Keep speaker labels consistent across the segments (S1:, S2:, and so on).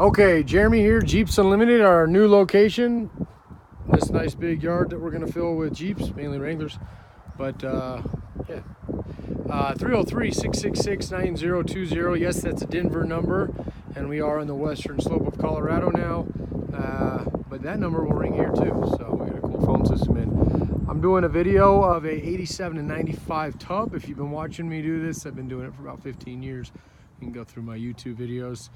S1: Okay, Jeremy here, Jeeps Unlimited, our new location. This nice big yard that we're gonna fill with Jeeps, mainly Wranglers. But yeah, 303-666-9020. Yes, that's a Denver number, and we are on the western slope of Colorado now. But that number will ring here too, so we got a cool phone system in. I'm doing a video of a 87 and 95 tub. If you've been watching me do this, I've been doing it for about 15 years. You can go through my YouTube videos.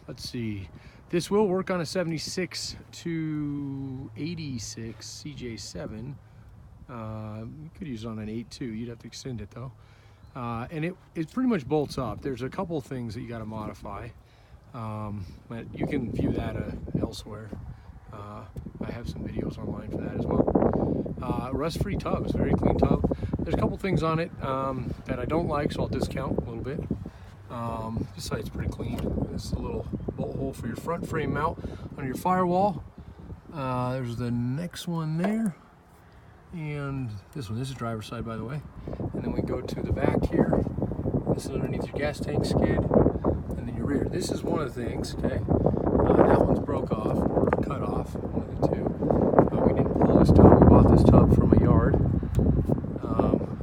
S1: Let's see, this will work on a 76 to 86 CJ7. You could use it on an 8.2. You'd have to extend it though. And it pretty much bolts up. There's a couple things that you got to modify, but you can view that elsewhere. I have some videos online for that as well. Rust-free tubs, very clean tub. There's a couple things on it that I don't like, so I'll discount a little bit. This side's pretty clean. This is a little bolt hole for your front frame mount on your firewall. There's the next one there, and this is driver's side, by the way. And then we go to the back here. This is underneath your gas tank skid, and then your rear. This is one of the things. Okay, that one's broke off or cut off, one of the two. We didn't pull this tub. We bought this tub from a yard.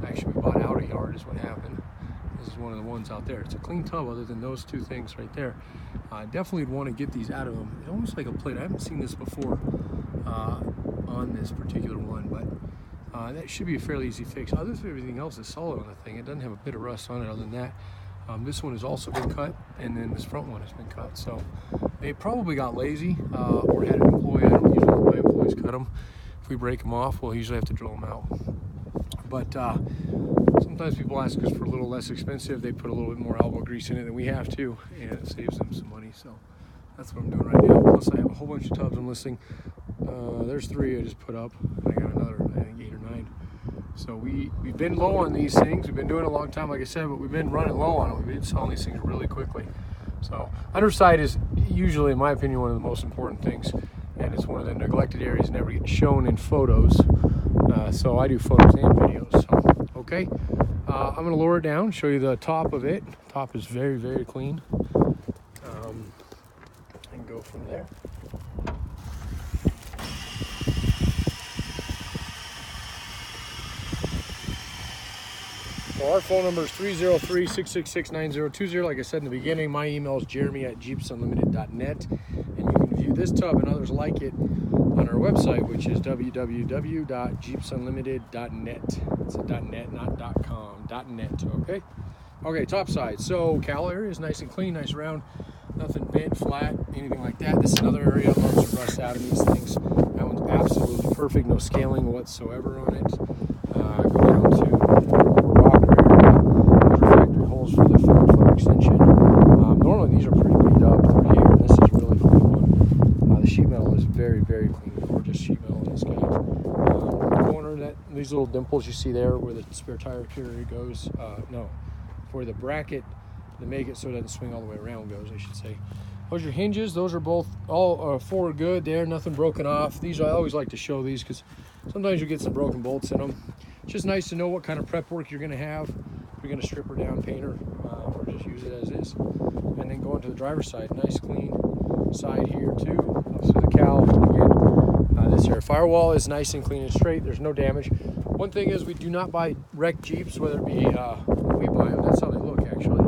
S1: Actually, we bought out a yard is what happened. This is one of the ones out there. It's a clean tub other than those two things right there. Definitely would want to get these out of them. It's almost like a plate. I haven't seen this before on this particular one, but that should be a fairly easy fix. Other than everything else is solid on the thing. It doesn't have a bit of rust on it other than that. This one has also been cut, and then this front one has been cut. So they probably got lazy or had an employee. I don't usually let my employees cut them. If we break them off, we'll usually have to drill them out. But sometimes people ask us for a little less expensive. They put a little bit more elbow grease in it than we have to, and it saves them some money. So that's what I'm doing right now. Plus I have a whole bunch of tubs I'm listing. There's 3 I just put up. I got another, I think 8 or 9. So we've been low on these things. We've been doing it a long time, like I said, but we've been running low on them. We've been selling these things really quickly. So underside is usually, in my opinion, one of the most important things, and it's one of the neglected areas, never get shown in photos. So I do photos and videos. So okay, I'm going to lower it down, show you the top of it. Top is very, very clean, and go from there. So our phone number is 303-666-9020. Like I said in the beginning, my email is jeremy@jeepsunlimited.net, and you can view this tub and others like it on our website, which is www.jeepsunlimited.net. It's a .net, not .com, .net, okay? Okay, top side. So cowl area is nice and clean, nice round, nothing bent, flat, anything like that. This is another area I'd love to rust out of these things. That one's absolutely perfect, no scaling whatsoever on it. Go down to rocker area. Those are factory holes for the forward flow extension. Normally these are pretty beat up through here. This is a really clean one. The sheet metal is very, very clean. Gorgeous sheet metal in this guy. Corner, these little dimples you see there where the spare tire carrier goes. No, for the bracket to make it so it doesn't swing all the way around goes, I should say. Those are your hinges. Those are both, all 4 are good there. Nothing broken off. These, I always like to show these because sometimes you get some broken bolts in them. It's just nice to know what kind of prep work you're going to have. If you're going to strip her down, paint her, or just use it as is. And then going to the driver's side, nice clean side here too. Up through the cowl. Again, this here firewall is nice and clean and straight. There's no damage. One thing is we do not buy wrecked Jeeps, whether it be when we buy them. That's how they look actually.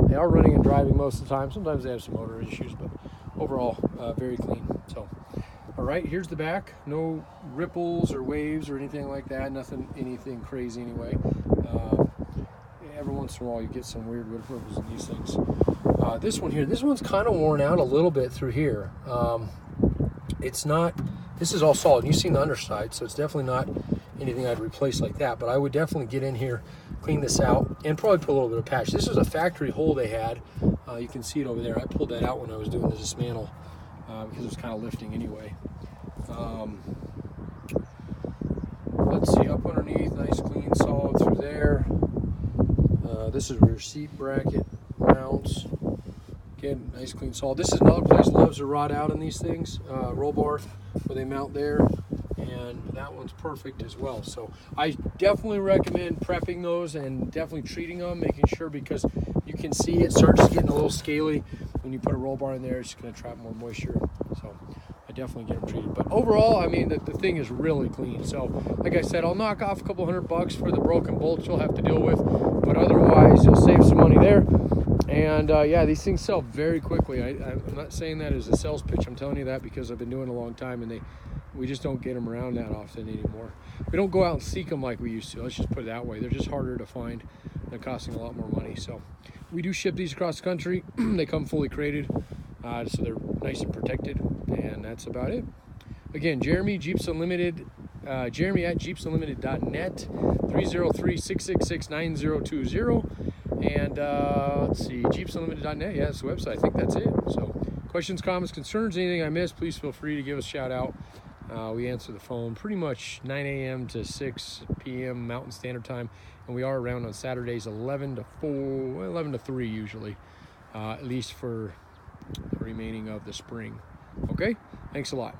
S1: They are running and driving most of the time. Sometimes they have some motor issues, but overall very clean. So. All right, here's the back. No ripples or waves or anything like that. Anything crazy anyway. Every once in a while you get some weird ripples in these things. This one here, this one's kind of worn out a little bit through here. It's not, this is all solid. You've seen the underside, so it's definitely not anything I'd replace like that, but I would definitely get in here, clean this out, and probably put a little bit of patch. This is a factory hole they had. You can see it over there. I pulled that out when I was doing the dismantle because it was kind of lifting anyway. Let's see, up underneath, nice clean solid through there. This is where your seat bracket mounts. Again, nice clean solid. This is another place that loves to rot out in these things. Roll bar where they mount there, and that one's perfect as well. So I definitely recommend prepping those and definitely treating them, making sure, because you can see it starts getting a little scaly when you put a roll bar in there, it's going to trap more moisture. So I definitely get them treated. But overall, I mean, the thing is really clean. So like I said, I'll knock off a couple $100 for the broken bolts you'll have to deal with, but otherwise you'll save some money there. And yeah, these things sell very quickly. I'm not saying that as a sales pitch. I'm telling you that because I've been doing it a long time, and we just don't get them around that often anymore. We don't go out and seek them like we used to. Let's just put it that way. They're just harder to find. They're costing a lot more money. So we do ship these across the country. They come fully crated, so they're nice and protected, and that's about it. Again, Jeremy, Jeeps Unlimited, Jeremy at jeepsunlimited.net, 303-666-9020. And let's see, jeepsunlimited.net. Yeah, that's the website. I think that's it. So questions, comments, concerns, anything I missed, please feel free to give us a shout out. We answer the phone pretty much 9 a.m. to 6 p.m. Mountain Standard Time, and we are around on Saturdays 11 to 3 usually, at least for the remaining of the spring. Okay, thanks a lot.